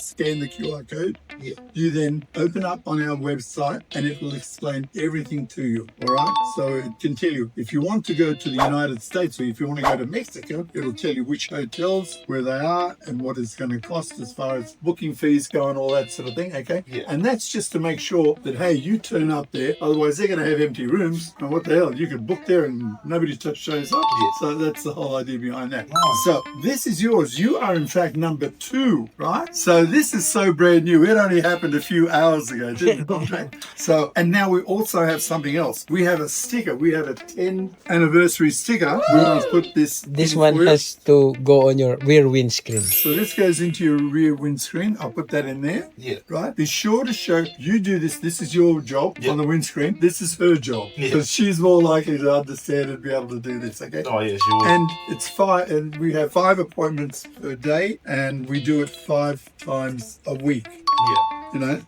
scan the QR code. Yeah. You then open up on our website and it will explain everything to you. All right. So it can tell you if you want to go to the United States or if you want to go to Mexico, it'll tell you which hotels, where they are, and what it's going to cost as far as booking fees go and all that sort of thing. Okay. Yeah. And that's just to make sure that, hey, you turn up there. Otherwise, they're going to have empty rooms. And what the hell? You can book there and nobody shows up. Yeah. So that's the whole idea behind that. Nice. So this is yours. You are in fact number 2, right? So this is so brand new. It only happened a few hours ago, didn't it? So, and now we also have something else. We have a sticker. We have a 10th anniversary sticker. We want to put this. This one has to go on your rear windscreen. So this goes into your rear windscreen. I'll put that in there. Yeah. Right. Be sure to show you do this. This is your job Yeah. on the windscreen. This is her job Yeah. because she's more likely to understand and be able to do this. Okay. Oh yeah, she will. And it's 5, and we have 5 appointments per day, and we do it 5 times a week. Yeah. You know,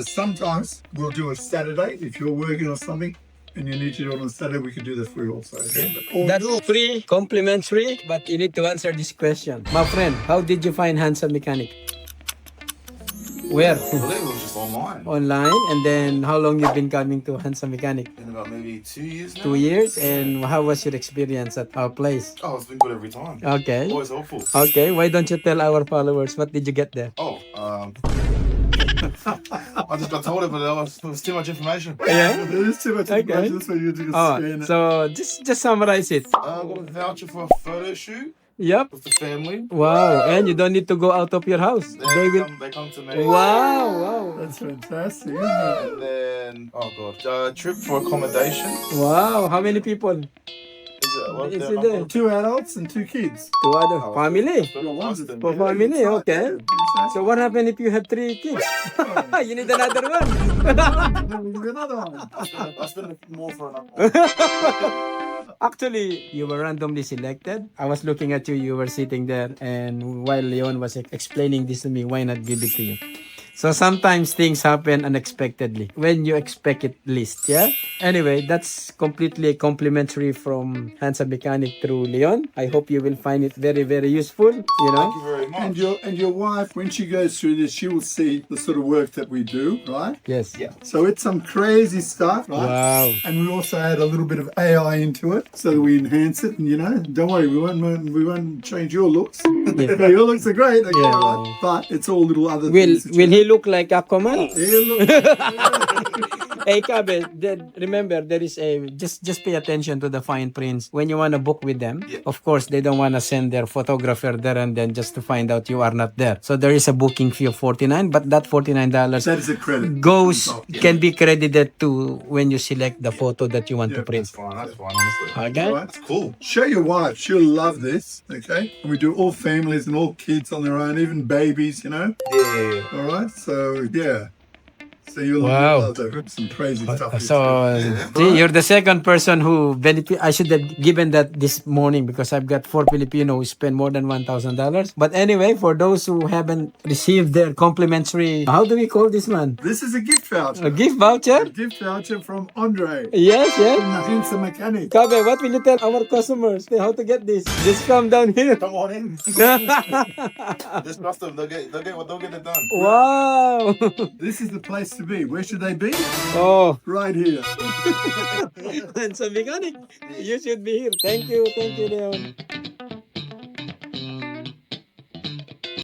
sometimes we'll do a Saturday if you're working or something, and you need to do it on Saturday. We can do that for you also. Okay? But all That's free, complimentary, but you need to answer this question. My friend, how did you find Handsome Mechanic? Where? I believe it was just online. Online, and then how long you've been coming to Handsome Mechanic? In about maybe 2 years now. 2 years, and how was your experience at our place? Oh, it's been good every time. Okay. Always helpful. Okay, why don't you tell our followers what did you get there? Oh, I just got told it, but it was too much information. Yeah. There is too much Okay. information, so you just Oh, scan it. so just summarize it. I got a voucher for a photo shoot Yep. with the family. Wow, and you don't need to go out of your house. They will. They come to me. Wow, wow, That's fantastic, isn't it? And then, oh god, trip for accommodation. wow. How many people? Is it, what, Is their it number? 2 adults and 2 kids. 2 other Oh, family. But once then, For yeah. family, okay. So So what happened if you have 3 kids? You need another one. another one. I spent more for another. Actually, you were randomly selected. I was looking at you, you were sitting there, and while Leon was explaining this to me, why not give it to you? So sometimes things happen unexpectedly when you expect it least, yeah? Anyway, that's completely complimentary from Handsome Mechanic through Leon. I hope you will find it very, very useful, you know? Thank you very much. And your wife, when she goes through this, she will see the sort of work that we do, right? Yes. Yeah. So it's some crazy stuff, right? Wow. And we also add a little bit of AI into it so that we enhance it. And you know, don't worry, we won't change your looks. Yeah. Your looks are great, okay, Yeah. right? But it's all little other Will things. will he look like Aquaman? Yeah, look. Hey, Kabe, remember there is a just pay attention to the fine prints when you want to book with them. Yeah. Of course, they don't want to send their photographer there and then just to find out you are not there. So there is a booking fee of $49, but that $49 That is a credit. goes Oh, yeah. can be credited to when you select the photo that you want to Yeah, print. That's fine, honestly. Okay. All right. It's cool. Show your wife; she'll love this. Okay, and we do all families and all kids on their own, even babies. You know. Yeah. All right. So yeah. So you'll Wow. love some crazy stuff. So see, you're the second person who benefit. I should have given that this morning because I've got 4 Filipino who spend more than $1,000. But anyway, for those who haven't received their complimentary, how do we call this one? This is a gift voucher. A gift voucher? A gift voucher from Andre. Yes, From yes. the Handsome Mechanic. Kabe, what will you tell our customers how to get this? Just come down here. Come on in. Just trust them. They'll get it done. Wow. This is the place to be. Where should they be? Oh, Right here. Handsome Mechanic. You should be here. Thank you, Leon.